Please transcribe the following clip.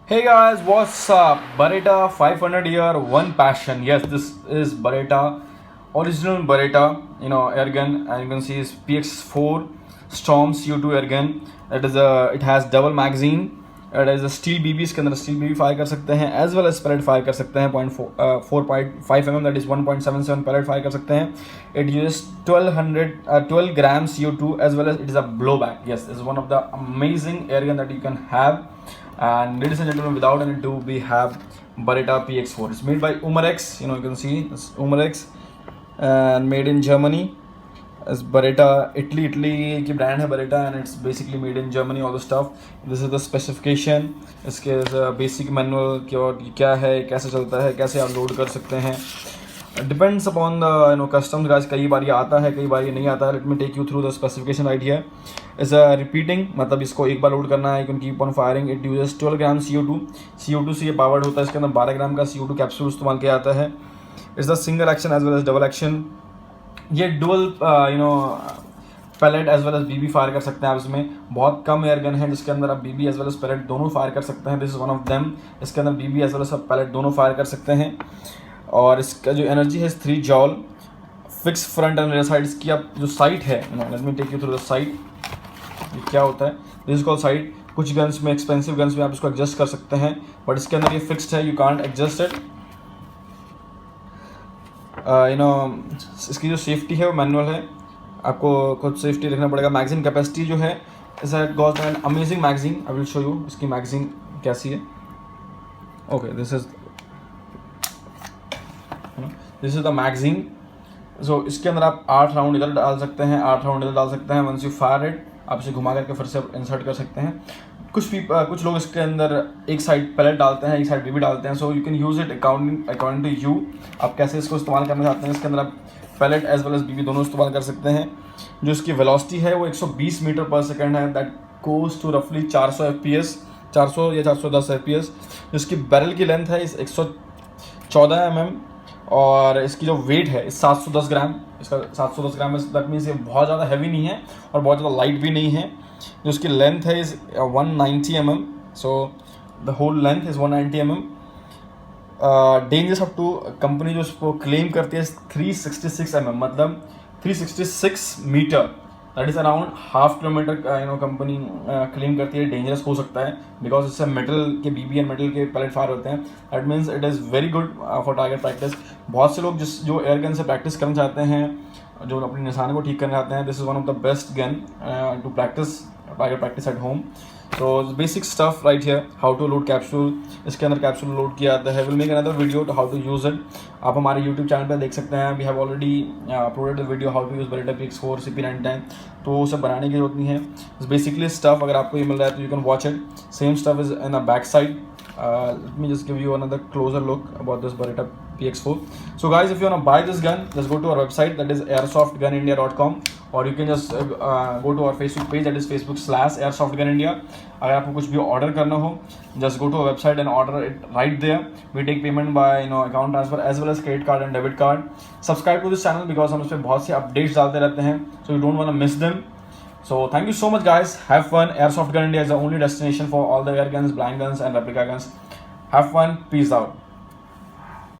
Hey guys, what's up? Beretta 500 here, one passion. Yes, this is Beretta, original Beretta, airgun, and you can see is PX4 Storm CO2 airgun. It has double magazine. It is a steel BB. इसके अंदर steel BB fire कर सकते हैं, as well as pellet fire कर सकते हैं. 4.5 mm, that is 1.77 pellet fire कर सकते हैं. It uses 12 grams CO2, as well as it is a blowback. Yes, this is one of the amazing airgun that you can have. And ladies and gentlemen, without any ado, we have Beretta PX4. It's made by Umarex. You can see it's Umarex and made in Germany. It's Beretta, Italy की brand है Beretta, and it's basically made in Germany. All the stuff. This is the specification. इसके basic manual क्या है, कैसे चलता है, कैसे आप लोड कर सकते हैं. Depends upon the customs guys. कई बार ये आता है, कई बार ये नहीं आता है. Let me take you through the specification right here. Is repeating, मतलब इसको एक बार लोड करना है. You can keep on firing. It uses 12 gram CO2 से ये पावर्ड होता है. इसके अंदर 12 ग्राम का CO2 कैप्सूल इस्तेमाल किया जाता है. It's the single action as well as double action. ये dual pellet as well as BB fire कर सकते हैं आप. इसमें बहुत कम एयर गन है जिसके अंदर आप BB as well as pellet दोनों फायर कर सकते हैं. This is one of them. इसके अंदर BB as well as pellet दोनों फायर कर सकते हैं. और इसका जो एनर्जी है 3 joule. Fix front and rear side. इसकी आप जो साइट है, let me take you through the sight. ये क्या होता है, दिस इज कॉल्ड साइट. कुछ गन्स में, एक्सपेंसिव गन्स में आप इसको एडजस्ट कर सकते हैं, बट इसके अंदर ये फिक्स्ड है. You can't adjust it. इसकी जो सेफ्टी है वो मैनुअल है. आपको खुद सेफ्टी रखना पड़ेगा. मैगजीन कैपेसिटी जो है, is got an amazing magazine. I will show you इसकी मैगजीन कैसी है. Okay, this is the magazine. So इसके अंदर आप 8 राउंड इधर डाल सकते हैं, 8 राउंड इधर डाल सकते हैं. वंस यू फायर इट, आप इसे घुमा करके फिर से इंसर्ट कर सकते हैं. कुछ लोग इसके अंदर एक साइड पैलेट डालते हैं, एक साइड बीबी डालते हैं. So you can use it according to you. आप कैसे इसको इस्तेमाल करना चाहते हैं. इसके अंदर आप पैलेट एज वेल एज बीबी दोनों इस्तेमाल कर सकते हैं. जो इसकी वेलोसिटी है वो 120 मीटर पर सेकेंड है. दैट गोज टू रफली 400 FPS, 400 या 410 FPS. जिसकी बैरल की लेंथ है 114 mm, और इसकी जो वेट है 710 ग्राम. इसका 710 ग्राम, दैट मीन्स ये बहुत ज़्यादा हैवी नहीं है और बहुत ज़्यादा लाइट भी नहीं है. जो उसकी लेंथ है is 190 mm. So the whole length is 190 mm. Dangerous up to, company जो उसको क्लेम करती है 366 mm, मतलब 366 metre. That is around half kilometre. Company claim करती है डेंजरस हो सकता है, बिकॉज इससे मेटल के बीबी एंड मेटल के पैलेट फायर होते हैं. That means it is very good for target practice. बहुत से लोग जो एयर गन से प्रैक्टिस करना चाहते हैं, जो अपने निशाने को ठीक करना चाहते हैं, this is one of the best gun to practise target practice at home. So basic stuff right here, how to load capsule. इसके अंदर कैप्सूल लोड किया जाता है. Will make another video to how to use it. आप हमारे YouTube channel पे देख सकते हैं. We have already uploaded the video how to use Beretta PX4 CP99. तो वो सब बनाने की जरूरत नहीं है. बेसिकली स्टफ अगर आपको ये मिल रहा है तो you can watch it. Same stuff is in the back side. Let me just give you another closer look about this Beretta PX4. So guys, if you want to buy this gun, just go to our website, that is airsoftgunindia.com, or you can just go to our Facebook page, that is facebook/airsoftgunindia. अगर आपको कुछ भी order करना हो, just go to our website and order it right there. We take payment by account transfer as well as credit card and debit card. Subscribe to this channel because हम उस पर बहुत से updates डालते रहते हैं, so you don't want to miss them. So thank you so much guys. Have fun. Airsoft Gun India is the only destination for all the air guns, blind guns and replica guns. Have fun. Peace out.